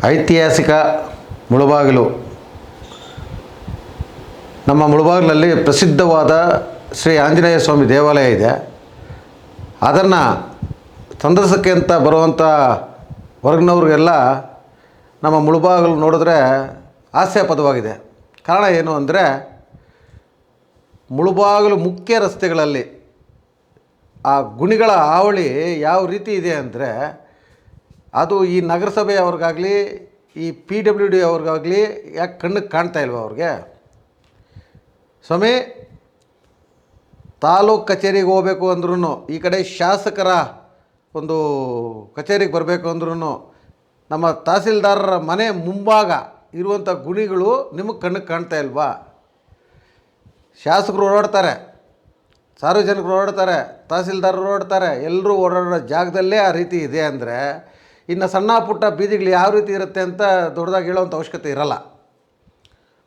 ಐತಿಹಾಸಿಕ ಮುಳುಬಾಗಿಲು. ನಮ್ಮ ಮುಳುಬಾಗಿಲಲ್ಲಿ ಪ್ರಸಿದ್ಧವಾದ ಶ್ರೀ ಆಂಜನೇಯ ಸ್ವಾಮಿ ದೇವಾಲಯ ಇದೆ. ಅದನ್ನು ಸಂದರ್ಶಕ್ಕೆ ಅಂತ ಬರುವಂಥ ಹೊರಗಿನವ್ರಿಗೆಲ್ಲ ನಮ್ಮ ಮುಳುಬಾಗಿಲು ನೋಡಿದ್ರೆ ಹಾಸ್ಯಾಸ್ಪದವಾಗಿದೆ. ಕಾರಣ ಏನು ಅಂದರೆ, ಮುಳುಬಾಗಿಲು ಮುಖ್ಯ ರಸ್ತೆಗಳಲ್ಲಿ ಆ ಗುಣಿಗಳ ಹಾವಳಿ ಯಾವ ರೀತಿ ಇದೆ ಅಂದರೆ, ಅದು ಈ ನಗರಸಭೆಯವ್ರಿಗಾಗಲಿ ಈ PWD ಅವ್ರಿಗಾಗಲಿ ಯಾಕೆ ಕಣ್ಣಿಗೆ ಕಾಣ್ತಾ ಇಲ್ವ ಅವ್ರಿಗೆ? ಸ್ವಾಮಿ, ತಾಲೂಕು ಕಚೇರಿಗೆ ಹೋಗಬೇಕು ಅಂದ್ರೂ, ಈ ಕಡೆ ಶಾಸಕರ ಒಂದು ಕಚೇರಿಗೆ ಬರಬೇಕು ಅಂದ್ರೂ, ನಮ್ಮ ತಹಸೀಲ್ದಾರರ ಮನೆ ಮುಂಭಾಗ ಇರುವಂಥ ಗುಣಿಗಳು ನಿಮಗೆ ಕಣ್ಣಿಗೆ ಕಾಣ್ತಾ ಇಲ್ವಾ? ಶಾಸಕರು ಓಡಾಡ್ತಾರೆ, ಸಾರ್ವಜನಿಕರು ಓಡಾಡ್ತಾರೆ, ತಹಸೀಲ್ದಾರರು ಓಡಾಡ್ತಾರೆ, ಎಲ್ಲರೂ ಓಡಾಡೋ ಜಾಗದಲ್ಲೇ ಆ ರೀತಿ ಇದೆ ಅಂದರೆ, ಇನ್ನು ಸಣ್ಣ ಪುಟ್ಟ ಬೀದಿಗಳು ಯಾವ ರೀತಿ ಇರುತ್ತೆ ಅಂತ ದೊಡ್ಡದಾಗಿ ಹೇಳೋವಂಥ ಅವಶ್ಯಕತೆ ಇರಲ್ಲ.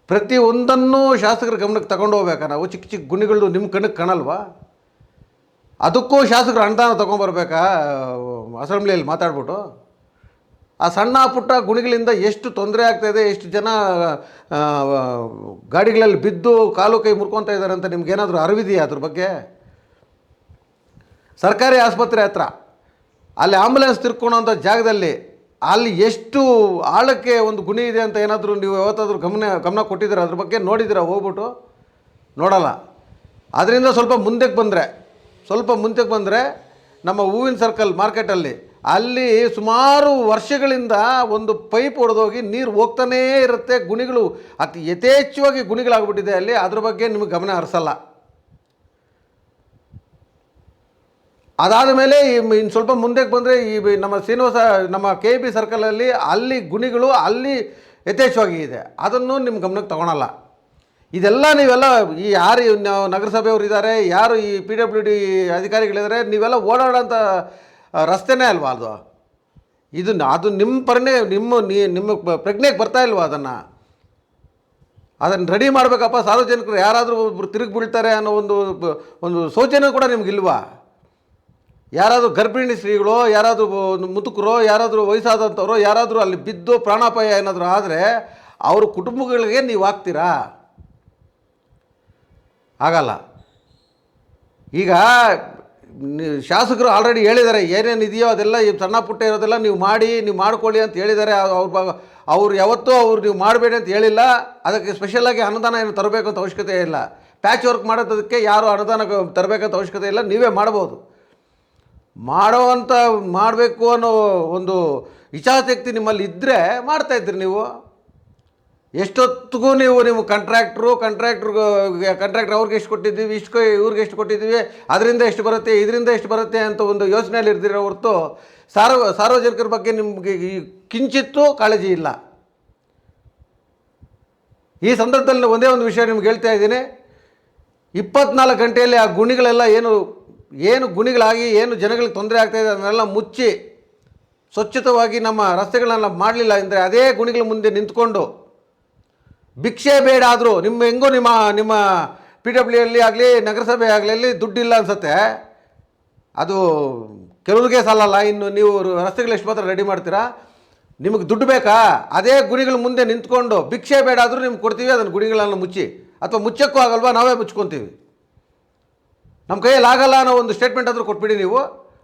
ಪ್ರತಿಯೊಂದನ್ನು ಶಾಸಕರ ಗಮನಕ್ಕೆ ತಗೊಂಡು ಹೋಗ್ಬೇಕಾ? ನಾವು ಚಿಕ್ಕ ಚಿಕ್ಕ ಗುಣಿಗಳು ನಿಮ್ಮ ಕಣ್ಣಿಗೆ ಕಾಣಲ್ವಾ? ಅದಕ್ಕೂ ಶಾಸಕರು ಅನುದಾನ ತೊಗೊಂಬರ್ಬೇಕಾ? ಅಸೆಂಬ್ಲಿಯಲ್ಲಿ ಮಾತಾಡ್ಬಿಟ್ಟು ಆ ಸಣ್ಣ ಪುಟ್ಟ ಗುಣಿಗಳಿಂದ ಎಷ್ಟು ತೊಂದರೆ ಆಗ್ತಾಯಿದೆ, ಎಷ್ಟು ಜನ ಗಾಡಿಗಳಲ್ಲಿ ಬಿದ್ದು ಕಾಲು ಕೈ ಮುರ್ಕೊತಾ ಇದ್ದಾರೆ ಅಂತ ನಿಮ್ಗೇನಾದರೂ ಅರಿವಿದೆಯಾ ಅದ್ರ ಬಗ್ಗೆ? ಸರ್ಕಾರಿ ಆಸ್ಪತ್ರೆ ಹತ್ರ ಅಲ್ಲಿ ಆಂಬುಲೆನ್ಸ್ ತಿರ್ಕೊಳ್ಳೋಂಥ ಜಾಗದಲ್ಲಿ ಅಲ್ಲಿ ಎಷ್ಟು ಆಳಕ್ಕೆ ಒಂದು ಗುಣಿ ಇದೆ ಅಂತ ಏನಾದರೂ ನೀವು ಯಾವತ್ತಾದರೂ ಗಮನ ಕೊಟ್ಟಿದ್ದೀರ? ಅದ್ರ ಬಗ್ಗೆ ನೋಡಿದ್ದೀರಾ? ಹೋಗ್ಬಿಟ್ಟು ನೋಡಲ್ಲ. ಅದರಿಂದ ಸ್ವಲ್ಪ ಮುಂದಕ್ಕೆ ಬಂದರೆ ನಮ್ಮ ಹೂವಿನ ಸರ್ಕಲ್ ಮಾರ್ಕೆಟಲ್ಲಿ ಅಲ್ಲಿ ಸುಮಾರು ವರ್ಷಗಳಿಂದ ಒಂದು ಪೈಪ್ ಹೊಡೆದೋಗಿ ನೀರು ಹೋಗ್ತಾನೇ ಇರುತ್ತೆ. ಗುಣಿಗಳು ಅತಿ ಯಥೇಚ್ಛವಾಗಿ ಗುಣಿಗಳಾಗ್ಬಿಟ್ಟಿದೆ ಅಲ್ಲಿ. ಅದ್ರ ಬಗ್ಗೆ ನಿಮಗೆ ಗಮನ ಹರಿಸಲ್ಲ. ಅದಾದ ಮೇಲೆ ಇನ್ನು ಸ್ವಲ್ಪ ಮುಂದಕ್ಕೆ ಬಂದರೆ ಈ ನಮ್ಮ ನಮ್ಮ KB ಸರ್ಕಲಲ್ಲಿ ಅಲ್ಲಿ ಗುಣಿಗಳು ಅಲ್ಲಿ ಯಥೇಚ್ಛವಾಗಿ ಇದೆ. ಅದನ್ನು ನಿಮ್ಮ ಗಮನಕ್ಕೆ ತಗೊಳಲ್ಲ. ಇದೆಲ್ಲ ನೀವೆಲ್ಲ ಈ ಯಾರು ನಗರಸಭೆಯವರು ಇದ್ದಾರೆ, ಯಾರು ಈ PWD ಅಧಿಕಾರಿಗಳಿದ್ದಾರೆ, ನೀವೆಲ್ಲ ಓಡಾಡೋಂಥ ರಸ್ತೆನೇ ಅಲ್ವಾ ಅದು? ಅದು ನಿಮ್ಮ ಪ್ರಜ್ಞೆಗೆ ಬರ್ತಾ ಇಲ್ವಾ? ಅದನ್ನು ರೆಡಿ ಮಾಡಬೇಕಪ್ಪ. ಸಾರ್ವಜನಿಕರು ಯಾರಾದರೂ ಒಬ್ಬರು ತಿರುಗಿ ಬೀಳ್ತಾರೆ ಅನ್ನೋ ಒಂದು ಶೋಚನೆ ಕೂಡ ನಿಮಗಿಲ್ವಾ? ಯಾರಾದರೂ ಗರ್ಭಿಣಿ ಸ್ತ್ರೀಗಳು, ಯಾರಾದರೂ ಮುದುಕರು, ಯಾರಾದರೂ ವಯಸ್ಸಾದಂಥವ್ರು ಯಾರಾದರೂ ಅಲ್ಲಿ ಬಿದ್ದು ಪ್ರಾಣಾಪಾಯ ಏನಾದರೂ ಆದರೆ ಅವ್ರ ಕುಟುಂಬಗಳಿಗೆ ನೀವು ಹಾಕ್ತೀರಾ? ಆಗಲ್ಲ. ಈಗ ಶಾಸಕರು ಆಲ್ರೆಡಿ ಹೇಳಿದ್ದಾರೆ, ಏನೇನಿದೆಯೋ ಅದೆಲ್ಲ ಈ ಸಣ್ಣ ಪುಟ್ಟ ಇರೋದೆಲ್ಲ ನೀವು ಮಾಡ್ಕೊಳ್ಳಿ ಅಂತ ಹೇಳಿದ್ದಾರೆ. ಅವ್ರು ಯಾವತ್ತೂ ನೀವು ಮಾಡಬೇಡಿ ಅಂತ ಹೇಳಿಲ್ಲ. ಅದಕ್ಕೆ ಸ್ಪೆಷಲಾಗಿ ಅನುದಾನ ಏನು ತರಬೇಕು ಅಂತ ಅವಶ್ಯಕತೆ ಇಲ್ಲ. ಪ್ಯಾಚ್ ವರ್ಕ್ ಮಾಡೋದಕ್ಕೆ ಯಾರು ಅನುದಾನ ತರಬೇಕಂತ ಅವಶ್ಯಕತೆ ಇಲ್ಲ. ನೀವೇ ಮಾಡ್ಬೋದು. ಮಾಡಬೇಕು ಅನ್ನೋ ಒಂದು ಇಚ್ಛಾಶಕ್ತಿ ನಿಮ್ಮಲ್ಲಿ ಇದ್ದರೆ ಮಾಡ್ತಾಯಿದ್ರಿ ನೀವು. ಎಷ್ಟೊತ್ತಿಗೂ ನಿಮ್ಮ ಕಾಂಟ್ರಾಕ್ಟ್ರು ಅವ್ರಿಗೆ ಎಷ್ಟು ಕೊಟ್ಟಿದ್ದೀವಿ, ಇವ್ರಿಗೆ ಎಷ್ಟು ಕೊಟ್ಟಿದ್ದೀವಿ, ಅದರಿಂದ ಎಷ್ಟು ಬರುತ್ತೆ, ಇದರಿಂದ ಎಷ್ಟು ಬರುತ್ತೆ ಅಂತ ಒಂದು ಯೋಚನೆಯಲ್ಲಿ ಇರ್ದಿರೋ ಹೊರತು ಸಾರ್ವಜನಿಕರ ಬಗ್ಗೆ ನಿಮಗೆ ಕಿಂಚಿತ್ತೂ ಕಾಳಜಿ ಇಲ್ಲ. ಈ ಸಂದರ್ಭದಲ್ಲಿ ಒಂದೇ ಒಂದು ವಿಷಯ ನಿಮ್ಗೆ ಹೇಳ್ತಾ ಇದ್ದೀನಿ. 24 ಗಂಟೆಯಲ್ಲಿ ಆ ಗುಣಿಗಳೆಲ್ಲ ಏನು ಗುಣಿಗಳಾಗಿ ಏನು ಜನಗಳಿಗೆ ತೊಂದರೆ ಆಗ್ತಾಯಿದೆ ಅದನ್ನೆಲ್ಲ ಮುಚ್ಚಿ ಸ್ವಚ್ಛತವಾಗಿ ನಮ್ಮ ರಸ್ತೆಗಳನ್ನೆಲ್ಲ ಮಾಡಲಿಲ್ಲ ಅಂದರೆ, ಅದೇ ಗುಣಿಗಳ ಮುಂದೆ ನಿಂತ್ಕೊಂಡು ಭಿಕ್ಷೆ ಬೇಡ ಆದರೂ ನಿಮ್ಮ PWD ಆಗಲಿ ನಗರಸಭೆ ಆಗಲಿ ದುಡ್ಡಿಲ್ಲ ಅನಿಸುತ್ತೆ. ಅದು ಕೆಲವ್ರಿಗೆ ಸಾಲಲ್ಲ. ಇನ್ನು ನೀವು ರಸ್ತೆಗಳು ಎಷ್ಟು ಮಾತ್ರ ರೆಡಿ ಮಾಡ್ತೀರಾ? ನಿಮಗೆ ದುಡ್ಡು ಬೇಕಾ? ಅದೇ ಗುಣಿಗಳ ಮುಂದೆ ನಿಂತ್ಕೊಂಡು ಭಿಕ್ಷೆ ಬೇಡ ಆದರೂ ನಿಮ್ಗೆ ಕೊಡ್ತೀವಿ, ಅದನ್ನು ಗುಣಿಗಳನ್ನು ಮುಚ್ಚಿ. ಅಥವಾ ಮುಚ್ಚಕ್ಕೂ ಆಗಲ್ವಾ, ನಾವೇ ಮುಚ್ಕೊತೀವಿ. ನಮ್ಮ ಕೈಯಲ್ಲಿ ಆಗಲ್ಲ ಅನ್ನೋ ಒಂದು ಸ್ಟೇಟ್ಮೆಂಟ್ ಆದರೂ ಕೊಟ್ಬಿಡಿ. ನೀವು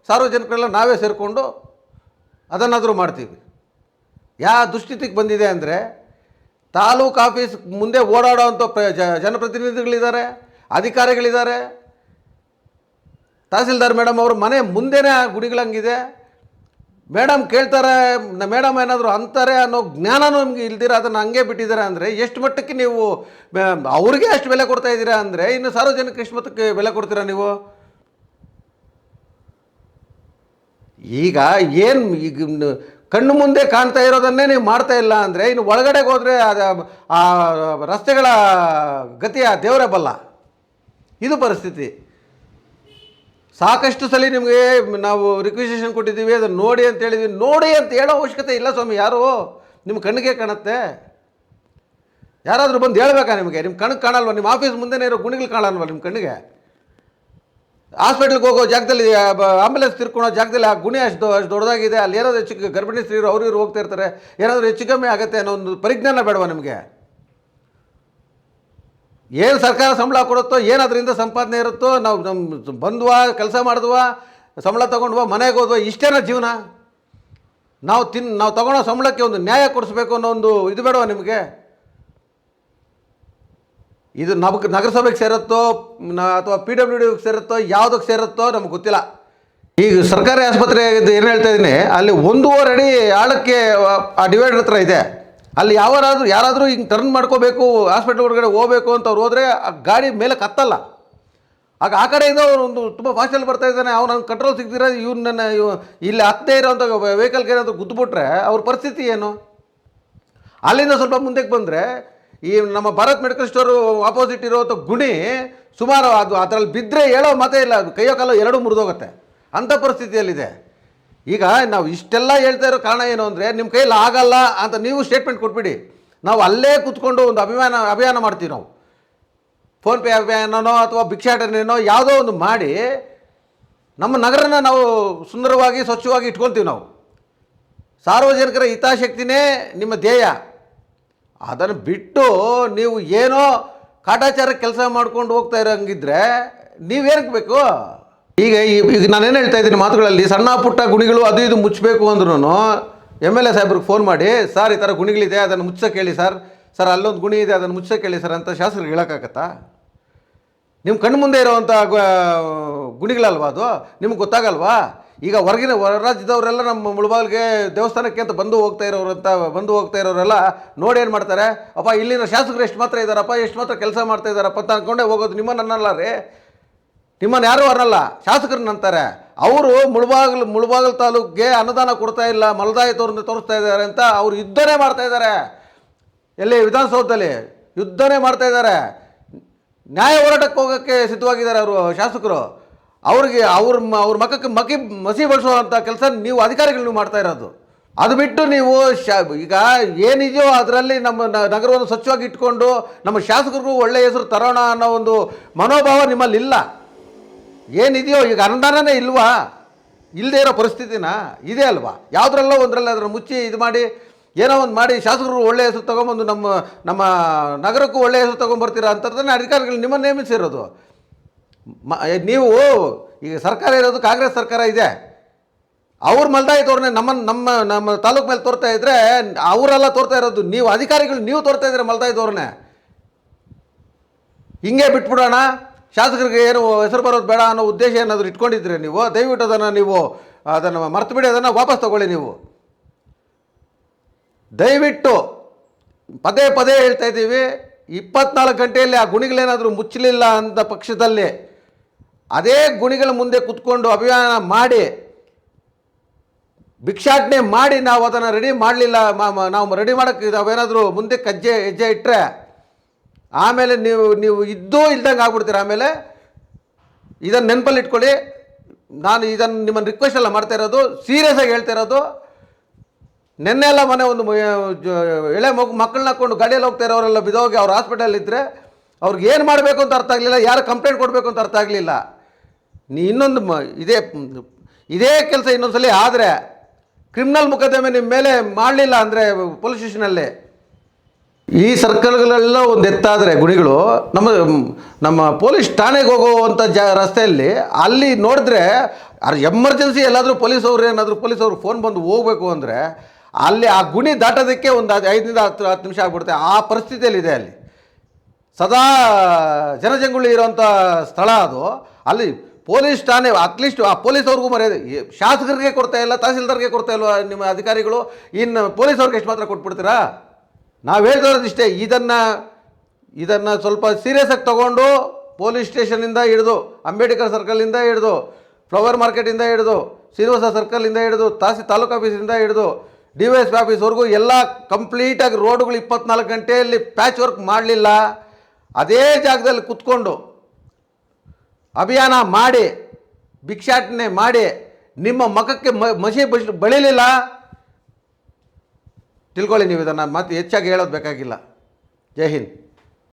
ಸಾರ್ವಜನಿಕರೆಲ್ಲ ನಾವೇ ಸೇರಿಕೊಂಡು ಅದನ್ನಾದರೂ ಮಾಡ್ತೀವಿ. ಯಾವ ದುಸ್ಥಿತಿಗೆ ಬಂದಿದೆ ಅಂದರೆ, ತಾಲೂಕು ಆಫೀಸ್ ಮುಂದೆ ಓಡಾಡೋವಂಥ ಜನಪ್ರತಿನಿಧಿಗಳಿದ್ದಾರೆ, ಅಧಿಕಾರಿಗಳಿದ್ದಾರೆ. ತಹಸೀಲ್ದಾರ್ ಮೇಡಮ್ ಅವರು ಮನೆ ಮುಂದೆನೇ ಗುಡಿಗಳಂಗಿದೆ. ಮೇಡಮ್ ಕೇಳ್ತಾರೆ, ಮೇಡಮ್ ಏನಾದರೂ ಅಂತಾರೆ ಅನ್ನೋ ಜ್ಞಾನನೂ ನಿಮಗೆ ಇಲ್ದಿರ ಅದನ್ನು ಹಂಗೆ ಬಿಟ್ಟಿದ್ದಾರೆ ಅಂದರೆ, ಎಷ್ಟು ಮಟ್ಟಕ್ಕೆ ನೀವು ಅವ್ರಿಗೆ ಅಷ್ಟು ಬೆಲೆ ಕೊಡ್ತಾ ಇದ್ದೀರಾ ಅಂದರೆ, ಇನ್ನು ಸಾರ್ವಜನಿಕ ಎಷ್ಟು ಮಟ್ಟಕ್ಕೆ ಬೆಲೆ ಕೊಡ್ತೀರಾ ನೀವು? ಈಗ ಕಣ್ಣು ಮುಂದೆ ಕಾಣ್ತಾ ಇರೋದನ್ನೇ ನೀವು ಮಾಡ್ತಾ ಇಲ್ಲ ಅಂದರೆ, ಇನ್ನು ಒಳಗಡೆಗೆ ಹೋದರೆ ಆ ರಸ್ತೆಗಳ ಗತಿಯ ದೇವರೇ ಬಲ್ಲ. ಇದು ಪರಿಸ್ಥಿತಿ. ಸಾಕಷ್ಟು ಸಲ ನಿಮಗೆ ನಾವು ರಿಕ್ವೆಸ್ಟೇಷನ್ ಕೊಟ್ಟಿದ್ದೀವಿ, ಅದನ್ನು ನೋಡಿ ಅಂತ ಹೇಳಿದ್ವಿ. ನೋಡಿ ಅಂತ ಹೇಳೋ ಅವಶ್ಯಕತೆ ಇಲ್ಲ ಸ್ವಾಮಿ. ಯಾರು ನಿಮ್ಮ ಕಣ್ಣಿಗೆ ಕಾಣುತ್ತೆ? ಯಾರಾದರೂ ಬಂದು ಹೇಳಬೇಕಾ ನಿಮಗೆ? ನಿಮ್ಮ ಕಣ್ಣಿಗೆ ಕಾಣಲ್ವ? ನಿಮ್ಮ ಆಫೀಸ್ ಮುಂದೆನೇ ಇರೋ ಗುಣಿಗಳು ಕಾಣಲ್ವ ನಿಮ್ಮ ಕಣ್ಣಿಗೆ? ಹಾಸ್ಪಿಟ್ಲಿಗೆ ಹೋಗೋ ಜಾಗದಲ್ಲಿ ಆಂಬುಲೆನ್ಸ್ ತಿರ್ಕೊಳ್ಳೋ ಜಾಗದಲ್ಲಿ ಆ ಗುಣಿ ಅಷ್ಟು ದೊಡ್ಡದಾಗಿದೆ, ಅಲ್ಲಿ ಏನಾದರೂ ಹೆಚ್ಚು ಗರ್ಭಿಣಿ ಸ್ತ್ರೀರು ಅವ್ರು ಇವ್ರು ಹೋಗ್ತಾ ಇರ್ತಾರೆ, ಏನಾದರೂ ಹೆಚ್ಚು ಕಮ್ಮಿ ಆಗುತ್ತೆ ಅನ್ನೋ ಒಂದು ಪರಿಜ್ಞಾನ ಬೇಡವಾ ನಿಮಗೆ? ಏನು ಸರ್ಕಾರ ಸಂಬಳ ಕೊಡುತ್ತೋ, ಏನು ಅದರಿಂದ ಸಂಪಾದನೆ ಇರುತ್ತೋ, ನಾವು ನಮ್ಮ ಬಂದ್ವಾ ಕೆಲಸ ಮಾಡಿದ್ವಾ ಸಂಬಳ ತೊಗೊಂಡ್ವಾ ಮನೆಗೆ ಹೋದ್ವಾ, ಇಷ್ಟೇನ ಜೀವನ? ನಾವು ತೊಗೊಳೋ ಸಂಬಳಕ್ಕೆ ಒಂದು ನ್ಯಾಯ ಕೊಡಿಸ್ಬೇಕು ಅನ್ನೋ ಒಂದು ಇದು ಬೇಡವಾ ನಿಮಗೆ? ಇದು ನಗರಸಭೆಗೆ ಸೇರುತ್ತೋ ಅಥವಾ PWDಗೆ ಸೇರುತ್ತೋ ಯಾವುದಕ್ಕೆ ಸೇರುತ್ತೋ ನಮ್ಗೆ ಗೊತ್ತಿಲ್ಲ. ಈಗ ಸರ್ಕಾರಿ ಆಸ್ಪತ್ರೆ ಏನು ಹೇಳ್ತಾ ಇದ್ದೀನಿ, ಅಲ್ಲಿ 1.5 ಅಡಿ ಆಳಕ್ಕೆ ಆ ಡಿವೈಡರ್ ಹತ್ರ ಇದೆ. ಅಲ್ಲಿ ಯಾರಾದರೂ ಹಿಂಗೆ ಟರ್ನ್ ಮಾಡ್ಕೋಬೇಕು, ಹಾಸ್ಪಿಟ್ಲ್ ಹೊರಗಡೆ ಹೋಗಬೇಕು ಅಂತ ಅವ್ರು ಹೋದರೆ ಆ ಗಾಡಿ ಮೇಲೆ ಕತ್ತಲ್ಲ. ಆಗ ಆ ಕಡೆಯಿಂದ ಅವರು ಒಂದು ತುಂಬ ಫಾಸ್ಟಲ್ಲಿ ಬರ್ತಾ ಇದ್ದಾನೆ, ಅವ್ನು ನನ್ನ ಕಂಟ್ರೋಲ್ ಸಿಗ್ದಿರ ಇವನ್ನ ಇಲ್ಲಿ ಹತ್ತೇ ಇರೋಂಥ ವೆಹಿಕಲ್ಗೆ ಏನಾದರೂ ಗುದ್ದುಬಿಟ್ರೆ ಅವ್ರ ಪರಿಸ್ಥಿತಿ ಏನು? ಅಲ್ಲಿಂದ ಸ್ವಲ್ಪ ಮುಂದಕ್ಕೆ ಬಂದರೆ ಈ ನಮ್ಮ ಭಾರತ್ ಮೆಡಿಕಲ್ ಸ್ಟೋರು ಆಪೋಸಿಟ್ ಇರೋವಂಥ ಗುಣಿ ಸುಮಾರು ಅದರಲ್ಲಿ ಬಿದ್ದರೆ ಹೇಳೋ ಮಾತೇ ಇಲ್ಲ, ಅದು ಕೈಯೋ ಕಾಲೋ ಎರಡೂ ಮುರಿದೋಗುತ್ತೆ, ಅಂಥ ಪರಿಸ್ಥಿತಿಯಲ್ಲಿದೆ. ಈಗ ನಾವು ಇಷ್ಟೆಲ್ಲ ಹೇಳ್ತಾ ಇರೋ ಕಾರಣ ಏನು ಅಂದರೆ, ನಿಮ್ಮ ಕೈಯಲ್ಲಿ ಆಗಲ್ಲ ಅಂತ ನೀವು ಸ್ಟೇಟ್ಮೆಂಟ್ ಕೊಟ್ಬಿಡಿ, ನಾವು ಅಲ್ಲೇ ಕೂತ್ಕೊಂಡು ಒಂದು ಅಭಿಯಾನ ಮಾಡ್ತೀವಿ. ನಾವು ಫೋನ್ಪೇ ಅಭಿಯಾನನೋ ಅಥವಾ ಭಿಕ್ಷಾಟನೆನೋ ಯಾವುದೋ ಒಂದು ಮಾಡಿ ನಮ್ಮ ನಗರನ ನಾವು ಸುಂದರವಾಗಿ ಸ್ವಚ್ಛವಾಗಿ ಇಟ್ಕೊಳ್ತೀವಿ. ನಾವು ಸಾರ್ವಜನಿಕರ ಹಿತಾಸಕ್ತಿನೇ ನಿಮ್ಮ ಧ್ಯೇಯ. ಅದನ್ನು ಬಿಟ್ಟು ನೀವು ಏನೋ ಕಾಟಾಚಾರ ಕೆಲಸ ಮಾಡ್ಕೊಂಡು ಹೋಗ್ತಾ ಇರೋಂಗಿದ್ರೆ ನೀವೇನಕ್ಕೆ ಬೇಕು? ಈಗ ನಾನೇನು ಹೇಳ್ತಾ ಇದ್ದೀನಿ ಮಾತುಗಳಲ್ಲಿ, ಸಣ್ಣ ಪುಟ್ಟ ಗುಣಿಗಳು ಅದು ಇದು ಮುಚ್ಚಬೇಕು ಅಂದ್ರೂ MLA ಸಾಹೇಬ್ರಿಗೆ ಫೋನ್ ಮಾಡಿ, ಸರ್ ಈ ಥರ ಗುಣಿಗಳಿದೆ ಅದನ್ನು ಮುಚ್ಚಕ್ಕೆ ಹೇಳಿ ಸರ್ ಅಲ್ಲೊಂದು ಗುಣಿ ಇದೆ ಅದನ್ನು ಮುಚ್ಚಕ್ಕೆ ಹೇಳಿ ಸರ್ ಅಂತ ಶಾಸಕರಿಗೆ ಹೇಳೋಕ್ಕಾಗತ್ತಾ? ನಿಮ್ಮ ಕಣ್ಣು ಮುಂದೆ ಇರೋವಂಥ ಗುಣಿಗಳಲ್ವಾ ಅದು? ನಿಮ್ಗೆ ಗೊತ್ತಾಗಲ್ವಾ? ಈಗ ಹೊರ ರಾಜ್ಯದವರೆಲ್ಲ ನಮ್ಮ ಮುಳಬಾಗಿಲಿಗೆ ದೇವಸ್ಥಾನಕ್ಕೆ ಅಂತ ಬಂದು ಹೋಗ್ತಾ ಇರೋರೆಲ್ಲ ನೋಡಿ ಏನು ಮಾಡ್ತಾರೆ, ಅಪ್ಪ ಇಲ್ಲಿನ ಶಾಸಕರು ಎಷ್ಟು ಮಾತ್ರ ಇದ್ದಾರಪ್ಪ, ಎಷ್ಟು ಮಾತ್ರ ಕೆಲಸ ಮಾಡ್ತಾ ಇದ್ದಾರಪ್ಪ ಅಂತ ಅಂದ್ಕೊಂಡೇ ಹೋಗೋದು. ನಿಮ್ಮನ್ನು ಅನ್ನಲ್ಲ ರೀ, ನಿಮ್ಮನ್ನು ಯಾರೂ ಅನ್ನಲ್ಲ, ಶಾಸಕರನ್ನ ಅಂತಾರೆ. ಅವರು ಮುಳಬಾಗಿಲು ತಾಲೂಕಿಗೆ ಅನುದಾನ ಕೊಡ್ತಾ ಇಲ್ಲ, ಮಲದಾಯಿ ತೋರಿಸ್ತಾ ಇದ್ದಾರೆ ಅಂತ ಅವರು ಯುದ್ಧನೇ ಮಾಡ್ತಾ ಇದ್ದಾರೆ. ಎಲ್ಲಿ ವಿಧಾನಸೌಧದಲ್ಲಿ ಯುದ್ಧನೇ ಮಾಡ್ತಾ ಇದ್ದಾರೆ, ನ್ಯಾಯ ಹೋರಾಟಕ್ಕೆ ಹೋಗೋಕ್ಕೆ ಸಿದ್ಧವಾಗಿದ್ದಾರೆ ಅವರು ಶಾಸಕರು. ಅವ್ರ ಮಕ್ಕಕ್ಕೆ ಮಸಿ ಬಳಸುವಂಥ ಕೆಲಸ ನೀವು ಅಧಿಕಾರಿಗಳು ನೀವು ಮಾಡ್ತಾ ಇರೋದು. ಅದು ಬಿಟ್ಟು ನೀವು ಈಗ ಏನಿದೆಯೋ ಅದರಲ್ಲಿ ನಮ್ಮ ನಗರವನ್ನು ಸ್ವಚ್ಛವಾಗಿ ಇಟ್ಕೊಂಡು ನಮ್ಮ ಶಾಸಕರಿಗೂ ಒಳ್ಳೆಯ ಹೆಸರು ತರೋಣ ಅನ್ನೋ ಒಂದು ಮನೋಭಾವ ನಿಮ್ಮಲ್ಲಿ ಇಲ್ಲ. ಏನಿದೆಯೋ ಈಗ ಅನುದಾನನೇ ಇಲ್ವಾ? ಇಲ್ಲದೆ ಇರೋ ಪರಿಸ್ಥಿತಿನ ಇದೆ ಅಲ್ವಾ? ಯಾವುದ್ರಲ್ಲೋ ಒಂದರಲ್ಲಿ ಅದನ್ನು ಮುಚ್ಚಿ ಇದು ಮಾಡಿ ಏನೋ ಒಂದು ಮಾಡಿ ಶಾಸಕರು ಒಳ್ಳೆಯ ಹೆಸರು ತೊಗೊಂಬಂದು ನಮ್ಮ ನಗರಕ್ಕೂ ಒಳ್ಳೆಯ ಹೆಸರು ತೊಗೊಂಬರ್ತೀರಾ ಅಂತಂದ್ರೆ ಅಧಿಕಾರಿಗಳು ನಿಮ್ಮನ್ನು ನೇಮಿಸಿರೋದು. ನೀವು ಈಗ ಸರ್ಕಾರ ಇರೋದು ಕಾಂಗ್ರೆಸ್ ಸರ್ಕಾರ ಇದೆ, ಅವ್ರ ಮಲ್ದಾಯಿ ತೋರಣೆ ನಮ್ಮ ತಾಲೂಕು ಮೇಲೆ ತೋರ್ತಾ ಇದ್ರೆ ಅವರೆಲ್ಲ ತೋರ್ತಾ ಇರೋದು, ನೀವು ಅಧಿಕಾರಿಗಳು ನೀವು ತೋರ್ತಾ ಇದ್ರೆ ಮಲ್ದಾಯಿ ತೋರಣೆ. ಹಿಂಗೆ ಬಿಟ್ಬಿಡೋಣ, ಶಾಸಕರಿಗೆ ಏನು ಹೆಸರು ಬರೋದು ಬೇಡ ಅನ್ನೋ ಉದ್ದೇಶ ಏನಾದರೂ ಇಟ್ಕೊಂಡಿದ್ರೆ ನೀವು ದಯವಿಟ್ಟು ಅದನ್ನು ಮರ್ತು ಬಿಡಿ, ಅದನ್ನು ವಾಪಸ್ ತಗೊಳ್ಳಿ. ನೀವು ದಯವಿಟ್ಟು ಪದೇ ಹೇಳ್ತಾ ಇದ್ದೀವಿ, 24 ಗಂಟೆಯಲ್ಲಿ ಆ ಗುಣಿಗಳೇನಾದರೂ ಮುಚ್ಚಲಿಲ್ಲ ಅಂತ ಪಕ್ಷದಲ್ಲಿ ಅದೇ ಗುಣಿಗಳ ಮುಂದೆ ಕುತ್ಕೊಂಡು ಅಭಿಯಾನ ಮಾಡಿ ಭಿಕ್ಷಾಟನೆ ಮಾಡಿ ನಾವು ಅದನ್ನು ರೆಡಿ ಮಾಡಲಿಲ್ಲ, ನಾವು ರೆಡಿ ಮಾಡೋಕ್ಕೆ ನಾವೇನಾದರೂ ಮುಂದೆ ಹೆಜ್ಜೆ ಇಟ್ಟರೆ ಆಮೇಲೆ ನೀವು ಇದ್ದೂ ಇಲ್ದಂಗೆ ಆಗ್ಬಿಡ್ತೀರ. ಆಮೇಲೆ ಇದನ್ನು ನೆನಪಲ್ಲಿ ಇಟ್ಕೊಳ್ಳಿ. ನಾನು ಇದನ್ನು ನಿಮ್ಮನ್ನು ರಿಕ್ವೆಸ್ಟ್ ಎಲ್ಲ ಮಾಡ್ತಾ ಇರೋದು, ಸೀರಿಯಸ್ ಆಗಿ ಹೇಳ್ತಾ ಇರೋದು. ನೆನ್ನೆಲ್ಲ ಮನೆ ಒಂದು ಎಳೆ ಮಕ್ಕಳನ್ನ ಹಾಕ್ಕೊಂಡು ಗಾಡಿಯಲ್ಲಿ ಹೋಗ್ತಾ ಇರೋರೆಲ್ಲ ಬಿದ್ದೋಗಿ ಅವ್ರು ಹಾಸ್ಪಿಟಲ್ ಇದ್ದರೆ ಅವ್ರಿಗೆ ಏನು ಮಾಡಬೇಕು ಅಂತ ಅರ್ಥ ಆಗಲಿಲ್ಲ, ಯಾರು ಕಂಪ್ಲೇಂಟ್ ಕೊಡಬೇಕು ಅಂತ ಅರ್ಥ ಆಗಲಿಲ್ಲ. ಇನ್ನೊಂದು ಇದೇ ಕೆಲಸ ಇನ್ನೊಂದ್ಸಲಿ ಆದರೆ ಕ್ರಿಮಿನಲ್ ಮೊಕದ್ದಮೆ ನಿಮ್ಮ ಮೇಲೆ ಮಾಡಲಿಲ್ಲ ಅಂದರೆ ಪೊಲೀಸ್ ಸ್ಟೇಷನಲ್ಲಿ ಈ ಸರ್ಕಲ್ಗಳೆಲ್ಲ ಒಂದು ಎತ್ತಾದರೆ ಗುಣಿಗಳು ನಮ್ಮ ಪೊಲೀಸ್ ಠಾಣೆಗೆ ಹೋಗುವಂಥ ರಸ್ತೆಯಲ್ಲಿ ಅಲ್ಲಿ ನೋಡಿದ್ರೆ ಎಮರ್ಜೆನ್ಸಿ ಎಲ್ಲಾದರೂ ಪೊಲೀಸವ್ರು ಫೋನ್ ಬಂದು ಹೋಗಬೇಕು ಅಂದರೆ ಅಲ್ಲಿ ಆ ಗುಣಿ ದಾಟೋದಕ್ಕೆ ಒಂದು 5 ನಿಂದ 10 ನಿಮಿಷ ಆಗ್ಬಿಡುತ್ತೆ. ಆ ಪರಿಸ್ಥಿತಿಯಲ್ಲಿದೆ. ಅಲ್ಲಿ ಸದಾ ಜನಜಂಗುಳಿ ಇರೋವಂಥ ಸ್ಥಳ ಅದು. ಅಲ್ಲಿ ಪೊಲೀಸ್ ಠಾಣೆ ಅಟ್ಲೀಸ್ಟ್ ಆ ಪೊಲೀಸವ್ರಿಗೂ ಮರ್ಯಾದೆ, ಶಾಸಕರಿಗೆ ಕೊಡ್ತಾ ಇಲ್ಲ, ತಹಸೀಲ್ದಾರ್ಗೆ ಕೊಡ್ತಾ ಇಲ್ವ ನಿಮ್ಮ ಅಧಿಕಾರಿಗಳು, ಇನ್ನು ಪೊಲೀಸವ್ರಿಗೆ ಎಷ್ಟು ಮಾತ್ರ ಕೊಟ್ಬಿಡ್ತೀರಾ? ನಾವು ಹೇಳ್ತಿರೋದಿಷ್ಟೇ, ಇದನ್ನು ಸ್ವಲ್ಪ ಸೀರಿಯಸ್ ಆಗಿ ತೊಗೊಂಡು ಪೊಲೀಸ್ ಸ್ಟೇಷನಿಂದ ಹಿಡಿದು ಅಂಬೇಡ್ಕರ್ ಸರ್ಕಲಿಂದ ಹಿಡಿದು ಫ್ಲವರ್ ಮಾರ್ಕೆಟಿಂದ ಹಿಡಿದು ಶ್ರೀನಿವಾಸ ಸರ್ಕಲಿಂದ ಹಿಡಿದು ತಾಲೂಕು ಆಫೀಸಿಂದ ಹಿಡಿದು DYSP ಆಫೀಸ್ವರೆಗೂ ಎಲ್ಲ ಕಂಪ್ಲೀಟಾಗಿ ರೋಡುಗಳು 24 ಗಂಟೆಯಲ್ಲಿ ಪ್ಯಾಚ್ ವರ್ಕ್ ಮಾಡಲಿಲ್ಲ. ಅದೇ ಜಾಗದಲ್ಲಿ ಕುತ್ಕೊಂಡು ಅಭಿಯಾನ ಮಾಡಿ ಭಿಕ್ಷಾಟನೆ ಮಾಡಿ ನಿಮ್ಮ ಮಖಕ್ಕೆ ಮಸಿ ಬಳಿಲಿಲ್ಲ. ತಿಳ್ಕೊಳ್ಳಿ ನೀವು ಇದನ್ನು ಮತ್ತೆ ಹೆಚ್ಚಾಗಿ ಹೇಳೋದು ಬೇಕಾಗಿಲ್ಲ. ಜೈ ಹಿಂದ್.